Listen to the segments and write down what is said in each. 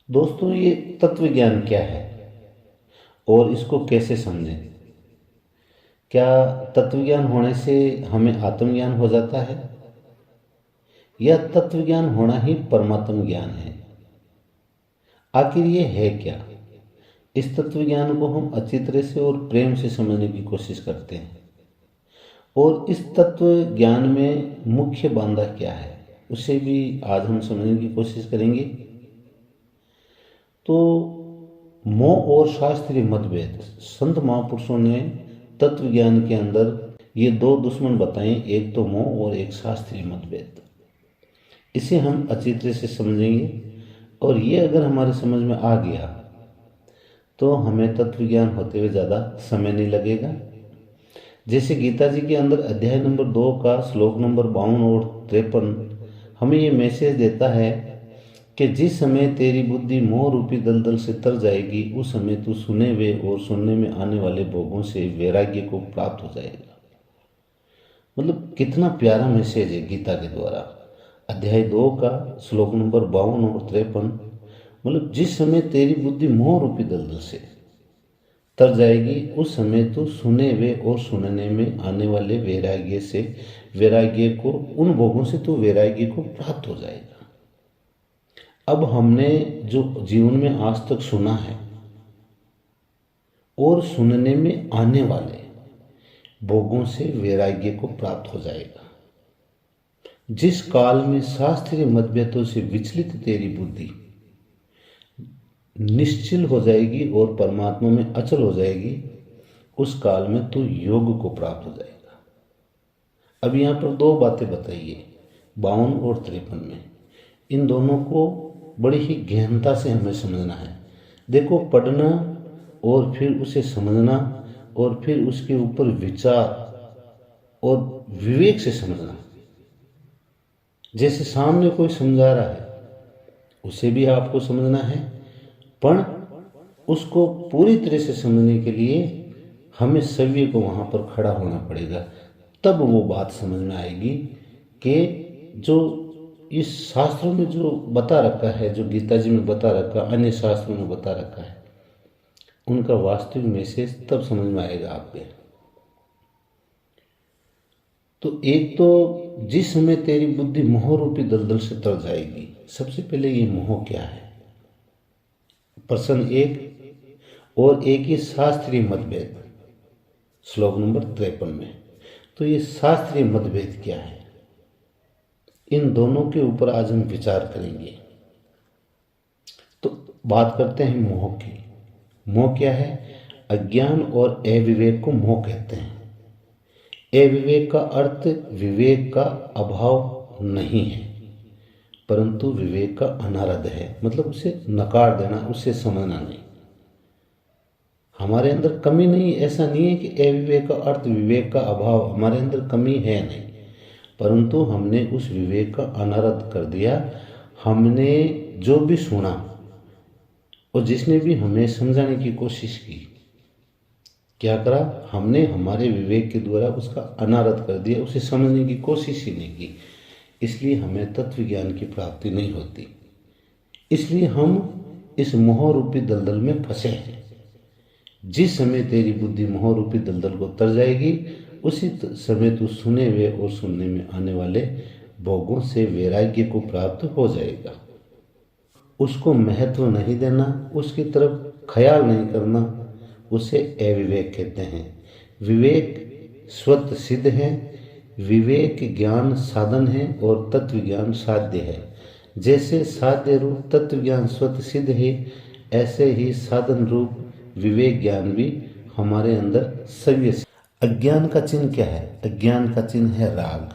दोस्तों, ये तत्व ज्ञान क्या है और इसको कैसे समझें? क्या तत्व ज्ञान होने से हमें आत्मज्ञान हो जाता है या तत्व ज्ञान होना ही परमात्म ज्ञान है? आखिर ये है क्या? इस तत्व ज्ञान को हम अच्छी तरह से और प्रेम से समझने की कोशिश करते हैं। और इस तत्व ज्ञान में मुख्य बांधा क्या है उसे भी आज हम समझने की कोशिश करेंगे। तो मोह और शास्त्रीय मतभेद, संत महापुरुषों ने तत्व ज्ञान के अंदर ये दो दुश्मन बताए, एक तो मोह और एक शास्त्रीय मतभेद। इसे हम अच्छी तरह से समझेंगे और ये अगर हमारे समझ में आ गया तो हमें तत्व ज्ञान होते हुए ज़्यादा समय नहीं लगेगा। जैसे गीता जी के अंदर अध्याय नंबर 2 का श्लोक नंबर 52 और 53 हमें ये मैसेज देता है कि जिस समय तेरी बुद्धि मोह रूपी दलदल से तर जाएगी उस समय तू सुने हुए और सुनने में आने वाले भोगों से वैराग्य को प्राप्त हो जाएगा। मतलब कितना प्यारा मैसेज है गीता के द्वारा। अध्याय 2 का श्लोक नंबर 52 और 53, मतलब जिस समय तेरी बुद्धि मोह रूपी दलदल से तर जाएगी उस समय तो सुने हुए और सुनने में आने वाले वैराग्य को, उन भोगों से तो वैराग्य को प्राप्त हो जाएगा। अब हमने जो जीवन में आज तक सुना है और सुनने में आने वाले भोगों से वैराग्य को प्राप्त हो जाएगा। जिस काल में शास्त्रीय मतभेदों से विचलित तेरी बुद्धि निश्चल हो जाएगी और परमात्मा में अचल हो जाएगी, उस काल में तो योग को प्राप्त हो जाएगा। अब यहाँ पर दो बातें बताइए 52 और 53 में। इन दोनों को बड़ी ही गहनता से हमें समझना है। देखो, पढ़ना और फिर उसे समझना और फिर उसके ऊपर विचार और विवेक से समझना। जैसे सामने कोई समझा रहा है उसे भी आपको समझना है, पर उसको पूरी तरह से समझने के लिए हमें सभी को वहाँ पर खड़ा होना पड़ेगा। तब वो बात समझ में आएगी कि जो इस शास्त्रों में जो बता रखा है, जो गीता जी में बता रखा, अन्य शास्त्रों में बता रखा है, उनका वास्तविक मैसेज तब समझ में आएगा आपके। तो एक तो जिस समय तेरी बुद्धि मोह रूपी दलदल से तर जाएगी, सबसे पहले ये मोह क्या है, प्रश्न 1। और एक ही शास्त्रीय मतभेद, श्लोक नंबर 53 में। तो ये शास्त्रीय मतभेद क्या है, इन दोनों के ऊपर आज हम विचार करेंगे। तो बात करते हैं मोह की। मोह क्या है? अज्ञान और अविवेक को मोह कहते हैं। अविवेक का अर्थ विवेक का अभाव नहीं है, परंतु विवेक का अनारध है, मतलब उसे नकार देना, उसे समझना नहीं। हमारे अंदर कमी नहीं, ऐसा नहीं है कि अविवेक का अर्थ विवेक का अभाव, हमारे अंदर कमी है नहीं, परंतु हमने उस विवेक का अनारध कर दिया। हमने जो भी सुना और जिसने भी हमें समझाने की कोशिश की, क्या करा? हमने हमारे विवेक के द्वारा उसका अनारध कर दिया, उसे समझने की कोशिश ही नहीं की। इसलिए हमें तत्व ज्ञान की प्राप्ति नहीं होती। इसलिए हम इस मोह रूपी दलदल में फंसे हैं। जिस समय तेरी बुद्धि मोह रूपी दलदल को तर जाएगी उसी समय तू सुने हुए और सुनने में आने वाले भोगों से वैराग्य को प्राप्त हो जाएगा। उसको महत्व नहीं देना, उसकी तरफ ख्याल नहीं करना, उसे अविवेक कहते हैं। विवेक स्वतः सिद्ध है, विवेक ज्ञान साधन है और तत्व ज्ञान साध्य है। जैसे साध्य रूप तत्व ज्ञान स्वतः सिद्ध है, ऐसे ही साधन रूप विवेक ज्ञान भी हमारे अंदर सव्य। अज्ञान का चिन्ह क्या है? अज्ञान का चिन्ह है राग,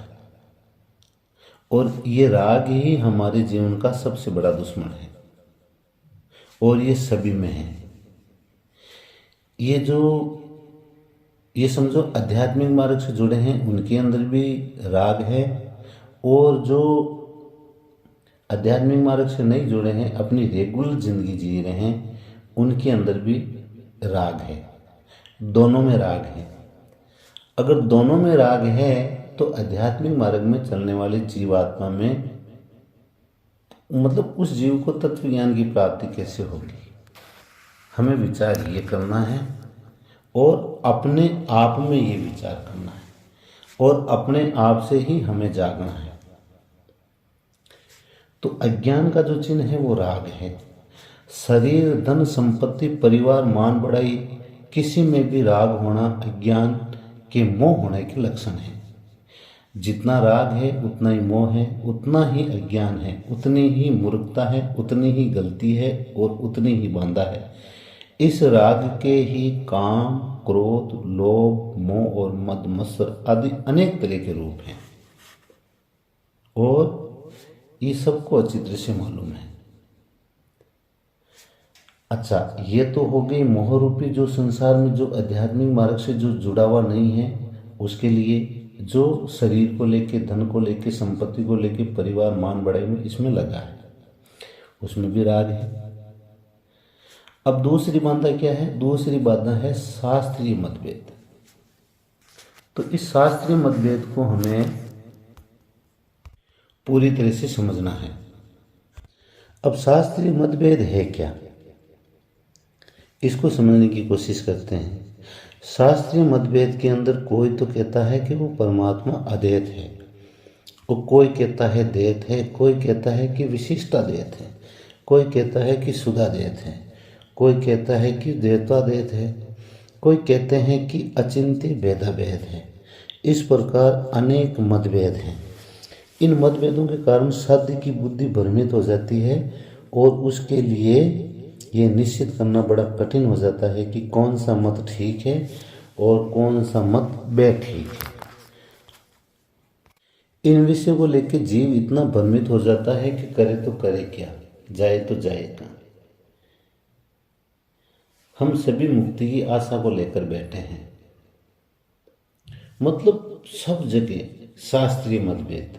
और ये राग ही हमारे जीवन का सबसे बड़ा दुश्मन है और ये सभी में है। ये समझो आध्यात्मिक मार्ग से जुड़े हैं उनके अंदर भी राग है, और जो आध्यात्मिक मार्ग से नहीं जुड़े हैं, अपनी रेगुलर जिंदगी जी रहे हैं, उनके अंदर भी राग है। दोनों में राग है। अगर दोनों में राग है तो आध्यात्मिक मार्ग में चलने वाले जीवात्मा में मतलब उस जीव को तत्व ज्ञान की प्राप्ति कैसे होगी, हमें विचार ये करना है और अपने आप में ये विचार करना है और अपने आप से ही हमें जागना है। तो अज्ञान का जो चिन्ह है वो राग है। शरीर, धन, संपत्ति, परिवार, मान बढ़ाई, किसी में भी राग होना अज्ञान के मोह होने के लक्षण है। जितना राग है उतना ही मोह है, उतना ही अज्ञान है, उतनी ही मूर्खता है, उतनी ही गलती है और उतनी ही बांधा है। इस राग के ही काम, क्रोध, लोभ, मोह और मद मत्सर आदि अनेक तरह के रूप हैं और ये सबको अच्छी तरह से मालूम है। अच्छा, ये तो हो गई मोह रूपी जो संसार में जो आध्यात्मिक मार्ग से जो जुड़ा हुआ नहीं है उसके लिए, जो शरीर को लेके, धन को लेके, संपत्ति को लेके, परिवार, मान बढ़ाई में इसमें लगा है, उसमें भी राग है। अब दूसरी बाधा क्या है? दूसरी बाधा है शास्त्रीय मतभेद। तो इस शास्त्रीय मतभेद को हमें पूरी तरह से समझना है। अब शास्त्रीय मतभेद है क्या, इसको समझने की कोशिश करते हैं। शास्त्रीय मतभेद के अंदर कोई तो कहता है कि वो परमात्मा अद्वैत है, और कोई कहता है द्वैत है, कोई कहता है कि विशिष्टाद्वैत है, कोई कहता है कि शुद्धाद्वैत है, कोई कहता है कि द्वैताद्वैत है, कोई कहते हैं कि अचिंत्य भेदाभेद है। इस प्रकार अनेक मतभेद हैं। इन मतभेदों के कारण साध्य की बुद्धि भ्रमित हो जाती है और उसके लिए ये निश्चित करना बड़ा कठिन हो जाता है कि कौन सा मत ठीक है और कौन सा मत बेठीक है। इन विषयों को लेकर जीव इतना भ्रमित हो जाता है कि करे तो करे क्या, जाए तो जाए कहाँ। हम सभी मुक्ति की आशा को लेकर बैठे हैं, मतलब सब जगह शास्त्रीय मतभेद।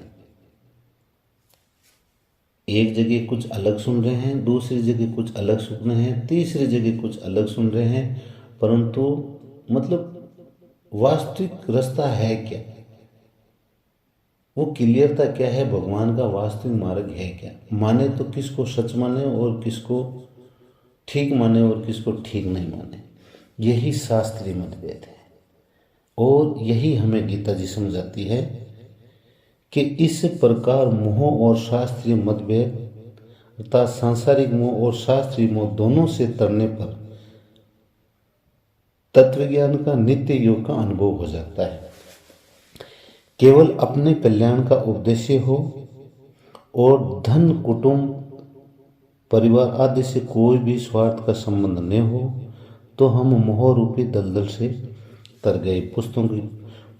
एक जगह कुछ अलग सुन रहे हैं, दूसरी जगह कुछ अलग सुन रहे हैं, तीसरी जगह कुछ अलग सुन रहे हैं, परंतु मतलब वास्तविक रास्ता है क्या, वो क्लियरता क्या है, भगवान का वास्तविक मार्ग है क्या। माने तो किसको सच माने और किसको ठीक माने और किसको ठीक नहीं माने, यही शास्त्रीय मतभेद है। और यही हमें गीता जी समझाती है कि इस प्रकार मोह और शास्त्रीय मतभेद अर्थात सांसारिक मोह और शास्त्रीय मोह दोनों से तरने पर तत्वज्ञान का नित्य योग का अनुभव हो जाता है। केवल अपने कल्याण का उद्देश्य हो और धन, कुटुंब, परिवार आदि से कोई भी स्वार्थ का संबंध न हो तो हम मोह रूपी दलदल से तर गए।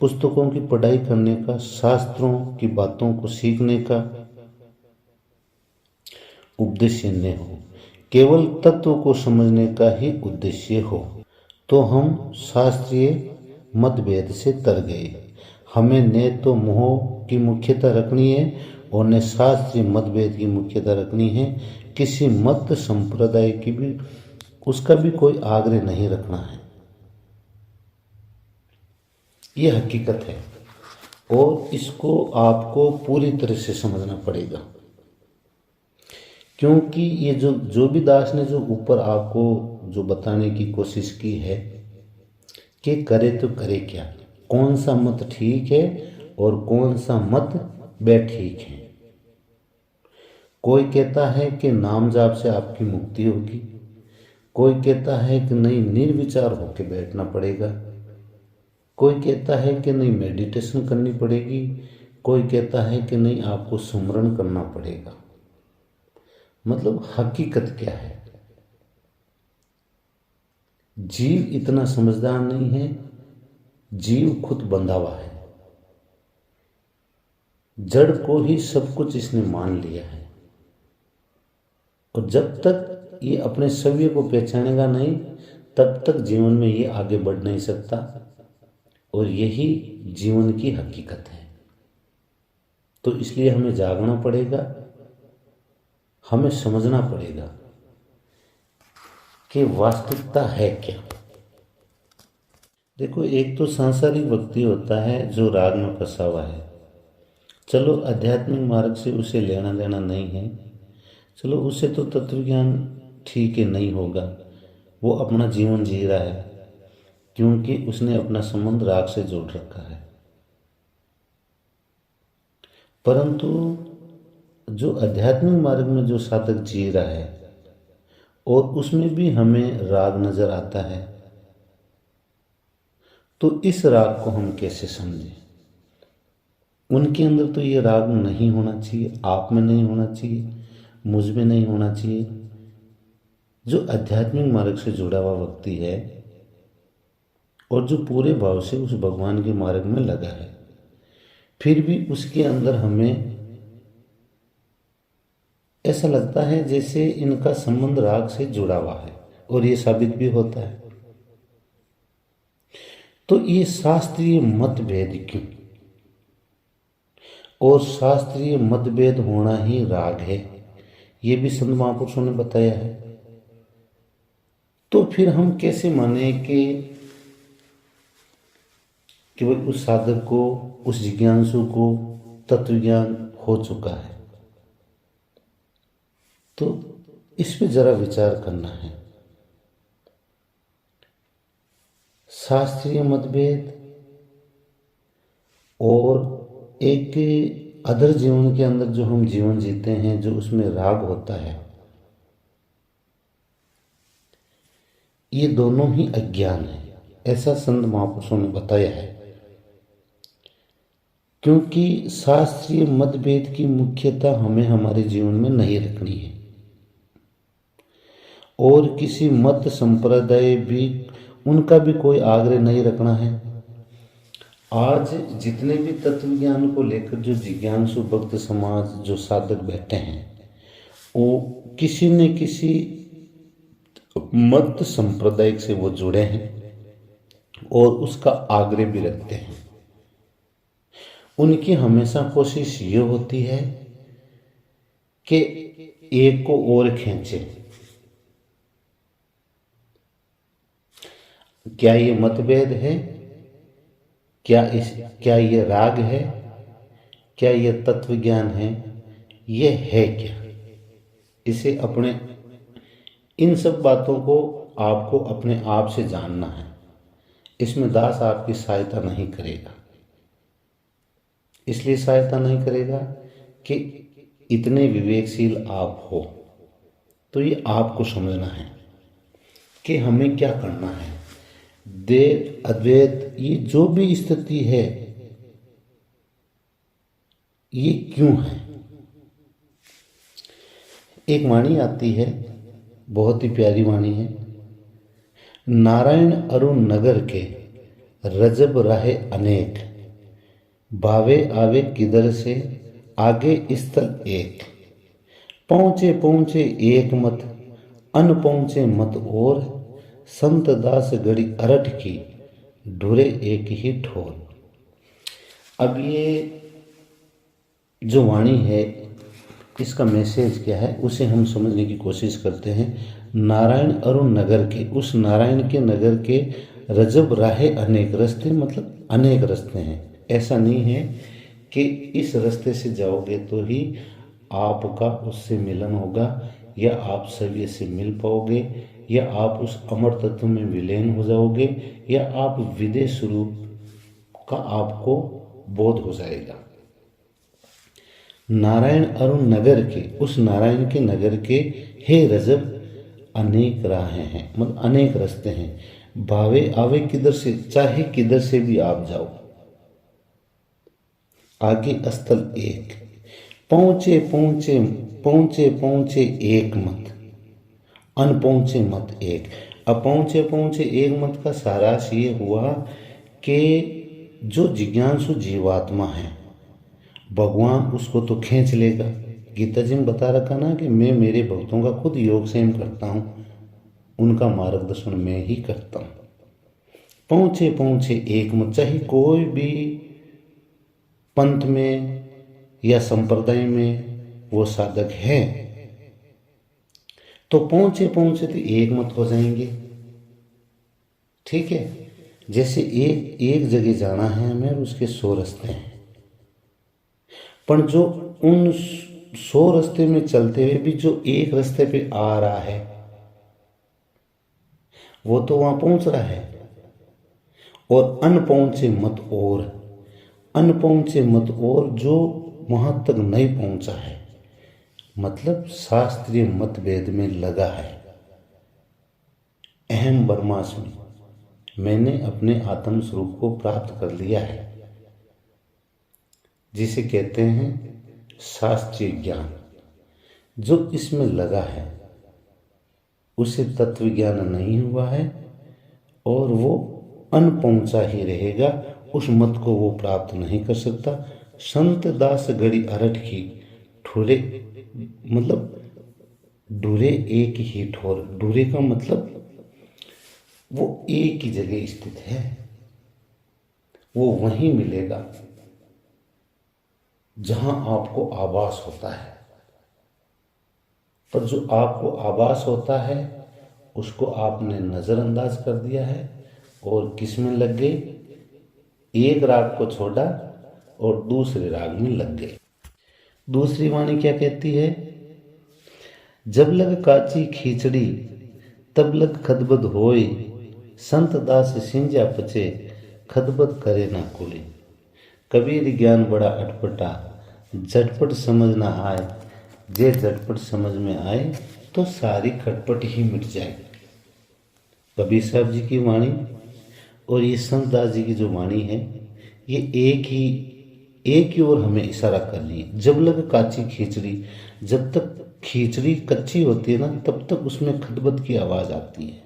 पुस्तकों की पढ़ाई करने का, शास्त्रों की बातों को सीखने का उद्देश्य न हो, केवल तत्व को समझने का ही उद्देश्य हो, तो हम शास्त्रीय मतभेद से तर गए। हमें न तो मोह की मुख्यता रखनी है और न शास्त्रीय मतभेद की मुख्यता रखनी है। किसी मत संप्रदाय की भी उसका भी कोई आग्रह नहीं रखना है। ये हकीकत है और इसको आपको पूरी तरह से समझना पड़ेगा, क्योंकि ये जो भी दास ने जो ऊपर आपको जो बताने की कोशिश की है कि करे तो करे क्या, कौन सा मत ठीक है और कौन सा मत बेठीक है। कोई कहता है कि नाम जाप से आपकी मुक्ति होगी, कोई कहता है कि नहीं निर्विचार होकर बैठना पड़ेगा, कोई कहता है कि नहीं मेडिटेशन करनी पड़ेगी, कोई कहता है कि नहीं आपको सुमरण करना पड़ेगा। मतलब हकीकत क्या है? जीव इतना समझदार नहीं है, जीव खुद बंधा हुआ है, जड़ को ही सब कुछ इसने मान लिया है और जब तक ये अपने सव्य को पहचानेगा नहीं तब तक जीवन में ये आगे बढ़ नहीं सकता और यही जीवन की हकीकत है। तो इसलिए हमें जागना पड़ेगा, हमें समझना पड़ेगा कि वास्तविकता है क्या। देखो, एक तो सांसारिक व्यक्ति होता है जो राग में फंसा हुआ है, चलो आध्यात्मिक मार्ग से उसे लेना देना नहीं है, चलो उससे तो तत्व ज्ञान ठीक है नहीं होगा, वो अपना जीवन जी रहा है क्योंकि उसने अपना संबंध राग से जोड़ रखा है। परंतु जो आध्यात्मिक मार्ग में जो साधक जी रहा है और उसमें भी हमें राग नजर आता है, तो इस राग को हम कैसे समझें? उनके अंदर तो ये राग नहीं होना चाहिए, आप में नहीं होना चाहिए, मुझ में नहीं होना चाहिए। जो आध्यात्मिक मार्ग से जुड़ा हुआ व्यक्ति है और जो पूरे भाव से उस भगवान के मार्ग में लगा है, फिर भी उसके अंदर हमें ऐसा लगता है जैसे इनका संबंध राग से जुड़ा हुआ है, और ये साबित भी होता है। तो ये शास्त्रीय मतभेद क्यों? और शास्त्रीय मतभेद होना ही राग है, ये भी संत महापुरुषों ने बताया है। तो फिर हम कैसे माने कि भाई उस साधक को, उस जिज्ञासु को तत्व ज्ञान हो चुका है? तो इस पे जरा विचार करना है। शास्त्रीय मतभेद और एक अदर जीवन के अंदर जो हम जीवन जीते हैं, जो उसमें राग होता है, ये दोनों ही अज्ञान है, ऐसा संत महापुरुषों ने बताया है। क्योंकि शास्त्रीय मतभेद की मुख्यता हमें हमारे जीवन में नहीं रखनी है, और किसी मत संप्रदाय भी, उनका भी कोई आग्रह नहीं रखना है। आज जितने भी तत्व ज्ञान को लेकर जो जिज्ञासु भक्त समाज, जो साधक बैठे हैं, वो किसी न किसी मत संप्रदाय से वो जुड़े हैं और उसका आग्रह भी रखते हैं। उनकी हमेशा कोशिश ये होती है कि एक को और खींचे। क्या ये मतभेद है? क्या ये राग है? क्या ये तत्व ज्ञान है? ये है क्या? इसे अपने, इन सब बातों को आपको अपने आप से जानना है। इसमें दास आपकी सहायता नहीं करेगा। इसलिए सहायता नहीं करेगा कि इतने विवेकशील आप हो, तो ये आपको समझना है कि हमें क्या करना है। द्वैत अद्वैत, ये जो भी स्थिति है, ये क्यों है? एक वाणी आती है, बहुत ही प्यारी वाणी है। नारायण अरुण नगर के रजब राहे अनेक, भावे आवे किधर से आगे स्थल एक। पहुँचे पहुँचे एक मत, अन पहुँचे मत और, संत दास गढ़ी अरठ की, ढुरे एक ही ठोर। अब ये जो वाणी है, इसका मैसेज क्या है उसे हम समझने की कोशिश करते हैं। नारायण अरुण नगर के, उस नारायण के नगर के रजब राहे अनेक, रास्ते मतलब अनेक रास्ते हैं। ऐसा नहीं है कि इस रास्ते से जाओगे तो ही आपका उससे मिलन होगा, या आप सभी से मिल पाओगे, या आप उस अमर तत्व में विलीन हो जाओगे, या आप विदेश स्वरूप का आपको बोध हो जाएगा। नारायण अरुण नगर के, उस नारायण के नगर के हे रजब अनेक राहें हैं, मतलब अनेक रास्ते हैं। भावे आवे किधर से, चाहे किधर से भी आप जाओ, आगे स्थल एक। पहुंचे पहुंचे पहुंचे पहुंचे एक मत, अन पहुंचे मत एक। अब पहुंचे पहुंचे एक मत का सारांश ये हुआ कि जो जिज्ञासु जीवात्मा है, भगवान उसको तो खींच लेगा। गीता जी में बता रखा ना कि मैं मेरे भक्तों का खुद योग संयम करता हूँ, उनका मार्गदर्शन मैं ही करता हूँ। पहुंचे पहुंचे एक मत, चाहे कोई भी पंथ में या संप्रदाय में वो साधक है, तो पहुंचे पहुंचे तो एक मत हो जाएंगे। ठीक है, जैसे एक जगह जाना है हमें, उसके 100 रास्ते हैं, पर जो उन 100 रास्ते में चलते हुए भी जो एक रास्ते पे आ रहा है वो तो वहां पहुंच रहा है। और अनपहुंचे मत और जो वहां तक नहीं पहुंचा है, मतलब शास्त्रीय मतभेद में लगा है। अहम ब्रह्मास्मि, मैंने अपने आत्म स्वरूप को प्राप्त कर लिया है, जिसे कहते हैं शास्त्रीय ज्ञान। जो इसमें लगा है उसे तत्व ज्ञान नहीं हुआ है और वो अनपहुंचा ही रहेगा, उस मत को वो प्राप्त नहीं कर सकता। संत दास गड़ी अरठ की ठोरे, मतलब डूरे एक ही ठोर, डूरे का मतलब वो एक ही जगह स्थित है, वो वहीं मिलेगा जहां आपको आभास होता है। पर जो आपको आभास होता है उसको आपने नजरअंदाज कर दिया है और किस में लग गए, एक राग को छोड़ा और दूसरे राग में लग गए। दूसरी वाणी क्या कहती है, जब लग काची खींचड़ी तब लग खदबद होए, संत दास सिंजा पचे खदबद करे ना कोई। कबीर ज्ञान बड़ा अटपटा झटपट समझ ना आए, जे झटपट समझ में आए तो सारी खटपट ही मिट जाए। कबीर साहब जी की वाणी और ये संत दास जी की जो वाणी है, ये एक ही ओर हमें इशारा कर रही है। जब लग काची खिचड़ी, जब तक खिचड़ी कच्ची होती है ना तब तक उसमें खदबद की आवाज आती है।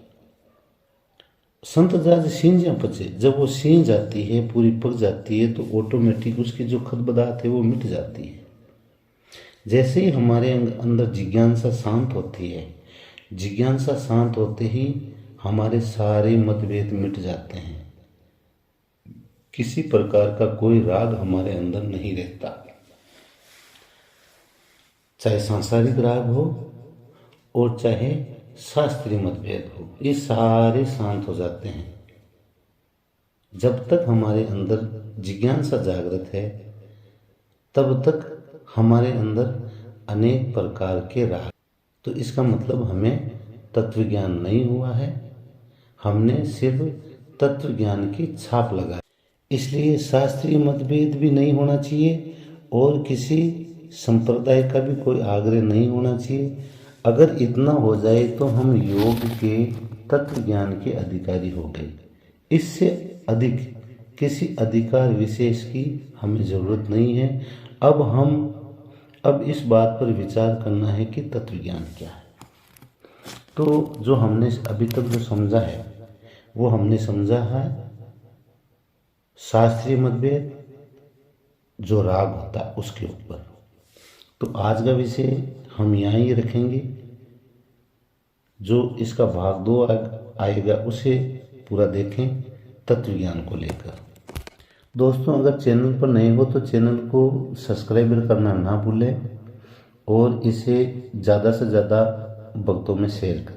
संत दास सींझ पचे, जब वो सींझ जाती है, पूरी पक जाती है, तो ऑटोमेटिक उसकी जो खदबदाहट है वो मिट जाती है। जैसे ही हमारे अंदर जिज्ञासा शांत होती है, जिज्ञासा शांत होते ही हमारे सारे मतभेद मिट जाते हैं। किसी प्रकार का कोई राग हमारे अंदर नहीं रहता, चाहे सांसारिक राग हो और चाहे शास्त्रीय मतभेद हो, ये सारे शांत हो जाते हैं। जब तक हमारे अंदर जिज्ञासा जागृत है तब तक हमारे अंदर अनेक प्रकार के राग। तो इसका मतलब हमें तत्व ज्ञान नहीं हुआ है, हमने सिर्फ तत्व ज्ञान की छाप लगाई। इसलिए शास्त्रीय मतभेद भी नहीं होना चाहिए और किसी संप्रदाय का भी कोई आग्रह नहीं होना चाहिए। अगर इतना हो जाए तो हम योग के तत्व ज्ञान के अधिकारी हो गए। इससे अधिक किसी अधिकार विशेष की हमें जरूरत नहीं है। अब इस बात पर विचार करना है कि तत्व ज्ञान क्या है। तो जो हमने अभी तक जो समझा है वो हमने समझा है शास्त्रीय मतभेद, जो राग होता है उसके ऊपर। तो आज का विषय हम यहाँ ही रखेंगे। जो इसका भाग 2 आएगा उसे पूरा देखें तत्व ज्ञान को लेकर। दोस्तों, अगर चैनल पर नए हो तो चैनल को सब्सक्राइब करना ना भूलें और इसे ज़्यादा से ज़्यादा भक्तों में शेयर करें।